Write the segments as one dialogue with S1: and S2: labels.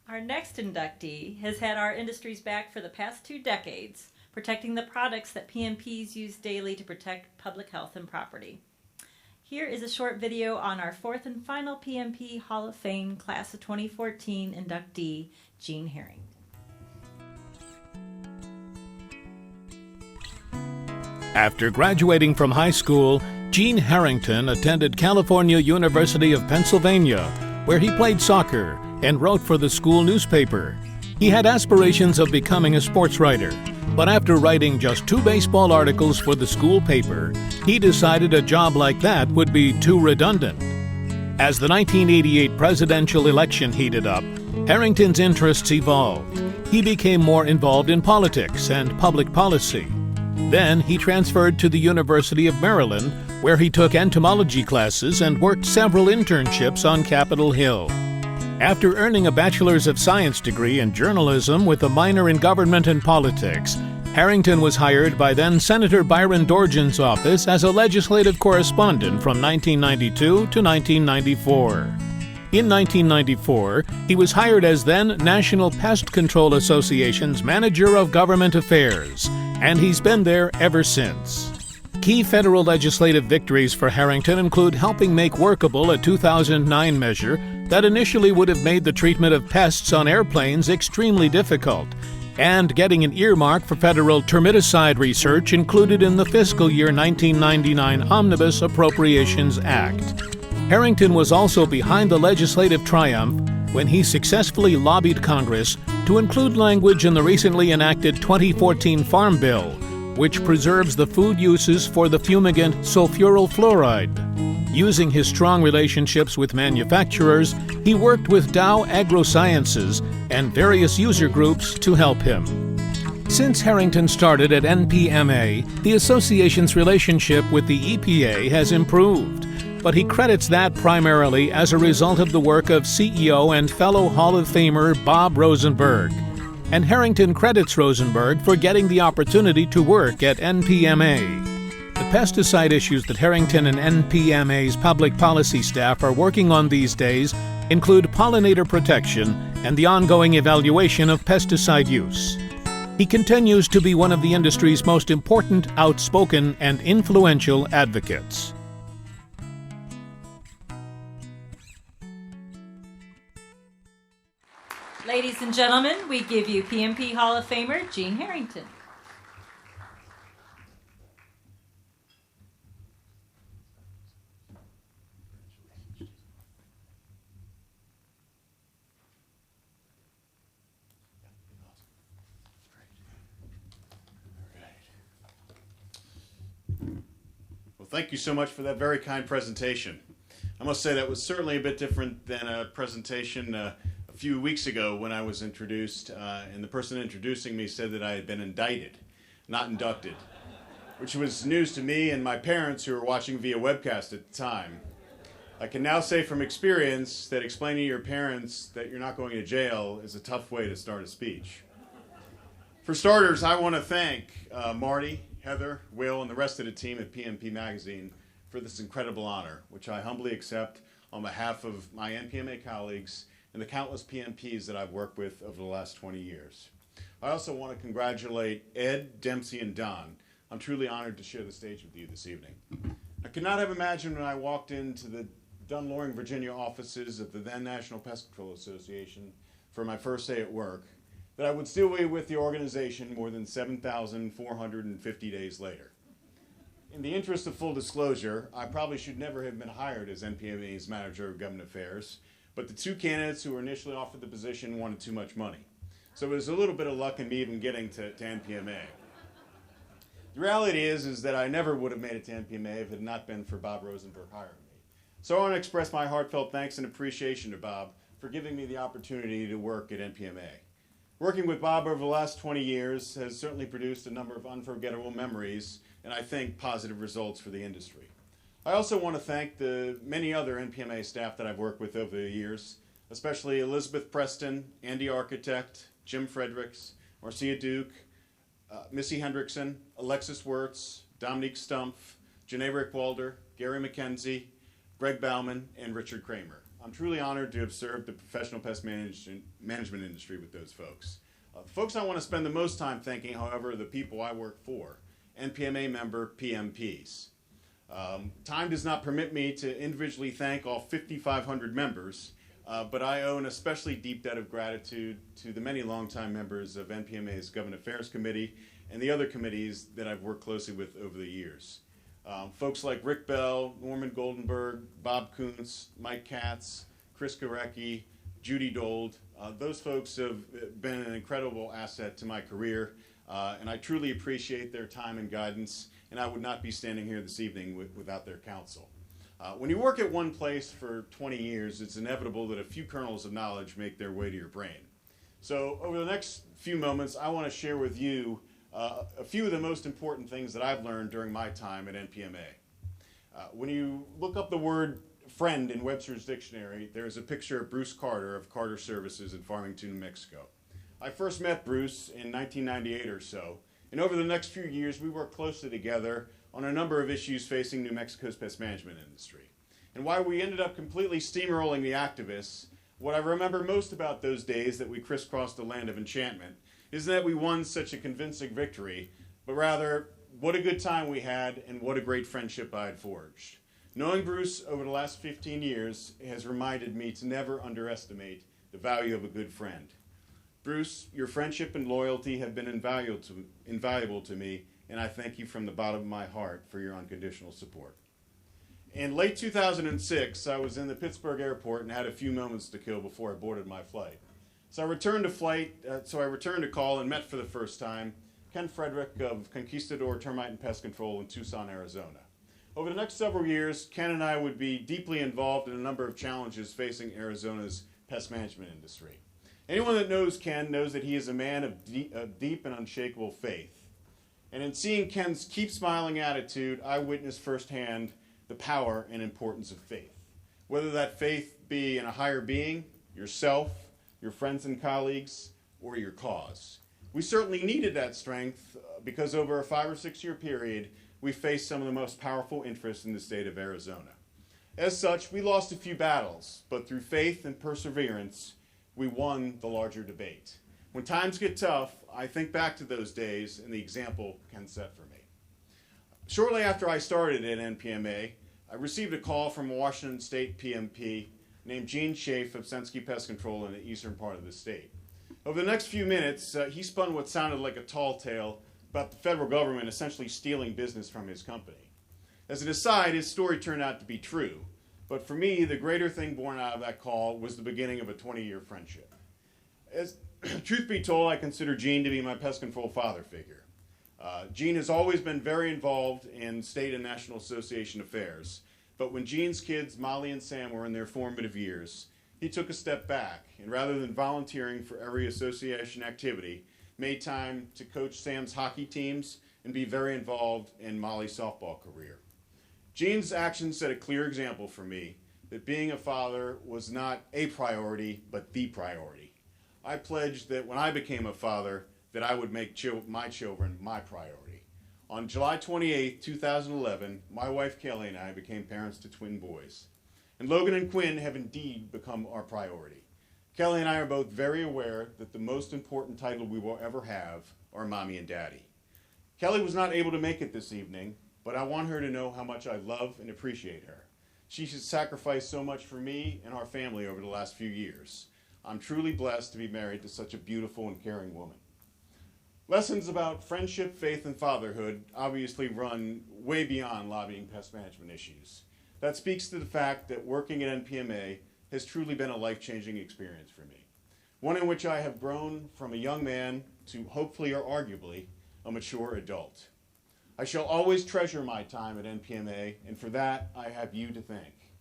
S1: Our next inductee has had our industry's back for the past 2 decades, protecting the products that PMPs use daily to protect public health and property. Here is a short video on our 4th and final PMP Hall of Fame Class of 2014 inductee, Gene Harrington.
S2: After graduating from high school, Gene Harrington attended California University of Pennsylvania, where he played soccer and wrote for the school newspaper. He had aspirations of becoming a sports writer, but after writing just 2 baseball articles for the school paper, he decided a job like that would be too redundant. As the 1988 presidential election heated up, Harrington's interests evolved. He became more involved in politics and public policy. Then he transferred to the University of Maryland, where he took entomology classes and worked several internships on Capitol Hill. After earning a Bachelor's of Science degree in journalism with a minor in government and politics, Harrington was hired by then-Senator Byron Dorjan's office as a legislative correspondent from 1992 to 1994. In 1994, he was hired as then National Pest Control Association's Manager of Government Affairs, and he's been there ever since. Key federal legislative victories for Harrington include helping make workable a 2009 measure that initially would have made the treatment of pests on airplanes extremely difficult, and getting an earmark for federal termiticide research included in the fiscal year 1999 Omnibus Appropriations Act. Harrington was also behind the legislative triumph when he successfully lobbied Congress to include language in the recently enacted 2014 Farm Bill, which preserves the food uses for the fumigant sulfuryl fluoride. Using his strong relationships with manufacturers, he worked with Dow AgroSciences and various user groups to help him. Since Harrington started at NPMA, the association's relationship with the EPA has improved, but he credits that primarily as a result of the work of CEO and fellow Hall of Famer Bob Rosenberg. And Harrington credits Rosenberg for getting the opportunity to work at NPMA. The pesticide issues that Harrington and NPMA's public policy staff are working on these days include pollinator protection and the ongoing evaluation of pesticide use. He continues to be one of the industry's most important, outspoken, and influential advocates.
S1: Ladies and gentlemen, we give you PMP Hall of Famer Gene Harrington.
S3: Well, thank you so much for that very kind presentation. I must say that was certainly a bit different than a presentation a few weeks ago when I was introduced, and the person introducing me said that I had been indicted, not inducted, which was news to me and my parents who were watching via webcast at the time. I can now say from experience that explaining to your parents that you're not going to jail is a tough way to start a speech. For starters, I want to thank Marty, Heather, Will, and the rest of the team at PMP Magazine for this incredible honor, which I humbly accept on behalf of my NPMA colleagues and the countless PMPs that I've worked with over the last 20 years. I also want to congratulate Ed, Dempsey, and Don. I'm truly honored to share the stage with you this evening. I could not have imagined when I walked into the Dunn-Loring, Virginia offices of the then National Pest Control Association for my first day at work that I would still be with the organization more than 7,450 days later. In the interest of full disclosure, I probably should never have been hired as NPMA's Manager of Government Affairs, but the 2 candidates who were initially offered the position wanted too much money. So it was a little bit of luck in me even getting to NPMA. The reality is that I never would have made it to NPMA if it had not been for Bob Rosenberg hiring me. So I want to express my heartfelt thanks and appreciation to Bob for giving me the opportunity to work at NPMA. Working with Bob over the last 20 years has certainly produced a number of unforgettable memories and I think positive results for the industry. I also want to thank the many other NPMA staff that I've worked with over the years, especially Elizabeth Preston, Andy Architect, Jim Fredericks, Marcia Duke, Missy Hendrickson, Alexis Wirtz, Dominique Stumpf, Janae Rickwalder, Gary McKenzie, Greg Bauman, and Richard Kramer. I'm truly honored to have served the professional pest management industry with those folks. The folks I want to spend the most time thanking, however, are the people I work for, NPMA member PMPs. Time does not permit me to individually thank all 5,500 members, but I owe an especially deep debt of gratitude to the many longtime members of NPMA's Government Affairs Committee and the other committees that I've worked closely with over the years. Folks like Rick Bell, Norman Goldenberg, Bob Kuntz, Mike Katz, Chris Gorecki, Judy Dold. Those folks have been an incredible asset to my career, and I truly appreciate their time and guidance, and I would not be standing here this evening without their counsel. When you work at one place for 20 years, it's inevitable that a few kernels of knowledge make their way to your brain. So over the next few moments, I want to share with you a few of the most important things that I've learned during my time at NPMA. When you look up the word friend in Webster's dictionary, there's a picture of Bruce Carter of Carter Services in Farmington, New Mexico. I first met Bruce in 1998 or so, and over the next few years we worked closely together on a number of issues facing New Mexico's pest management industry. And while we ended up completely steamrolling the activists, what I remember most about those days that we crisscrossed the land of enchantment is that we won such a convincing victory, but rather what a good time we had and what a great friendship I had forged. Knowing Bruce over the last 15 years has reminded me to never underestimate the value of a good friend. Bruce, your friendship and loyalty have been invaluable to me, and I thank you from the bottom of my heart for your unconditional support. In late 2006, I was in the Pittsburgh airport and had a few moments to kill before I boarded my flight. So I returned to call and met for the first time Ken Frederick of Conquistador Termite and Pest Control in Tucson, Arizona. Over the next several years, Ken and I would be deeply involved in a number of challenges facing Arizona's pest management industry. Anyone that knows Ken knows that he is a man of deep and unshakable faith. And in seeing Ken's keep smiling attitude, I witnessed firsthand the power and importance of faith. Whether that faith be in a higher being, yourself, your friends and colleagues, or your cause. We certainly needed that strength because over a 5 or 6 year period, we faced some of the most powerful interests in the state of Arizona. As such, we lost a few battles, but through faith and perseverance, we won the larger debate. When times get tough, I think back to those days and the example Ken set for me. Shortly after I started at NPMA, I received a call from a Washington State PMP named Gene Harrington of Sensky Pest Control in the eastern part of the state. Over the next few minutes, he spun what sounded like a tall tale about the federal government essentially stealing business from his company. As an aside, his story turned out to be true, but for me, the greater thing born out of that call was the beginning of a 20-year friendship. As truth be told, I consider Gene to be my pest control father figure. Gene has always been very involved in state and national association affairs, but when Gene's kids, Molly and Sam, were in their formative years, he took a step back and rather than volunteering for every association activity, made time to coach Sam's hockey teams and be very involved in Molly's softball career. Gene's actions set a clear example for me that being a father was not a priority, but the priority. I pledged that when I became a father, that I would make my children my priority. On July 28, 2011, my wife Kelly and I became parents to twin boys. And Logan and Quinn have indeed become our priority. Kelly and I are both very aware that the most important title we will ever have are Mommy and Daddy. Kelly was not able to make it this evening, but I want her to know how much I love and appreciate her. She has sacrificed so much for me and our family over the last few years. I'm truly blessed to be married to such a beautiful and caring woman. Lessons about friendship, faith, and fatherhood obviously run way beyond lobbying pest management issues. That speaks to the fact that working at NPMA has truly been a life-changing experience for me. One in which I have grown from a young man to hopefully or arguably a mature adult. I shall always treasure my time at NPMA, and for that I have you to thank.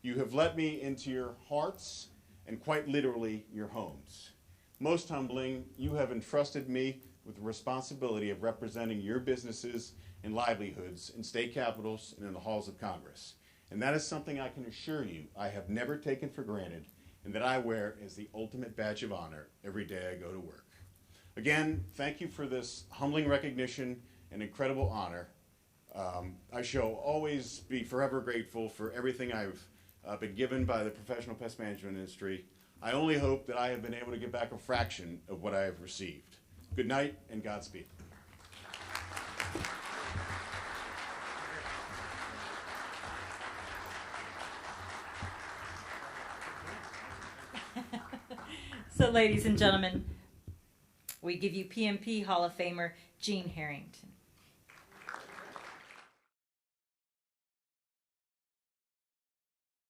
S3: You have let me into your hearts and quite literally your homes. Most humbling, you have entrusted me with the responsibility of representing your businesses and livelihoods in state capitals and in the halls of Congress. And that is something I can assure you I have never taken for granted and that I wear as the ultimate badge of honor every day I go to work. Again, thank you for this humbling recognition and incredible honor. I shall always be forever grateful for everything I've been given by the professional pest management industry, I only hope that I have been able to give back a fraction of what I have received. Good night and Godspeed.
S1: So, ladies and gentlemen, we give you PMP Hall of Famer Gene Harrington.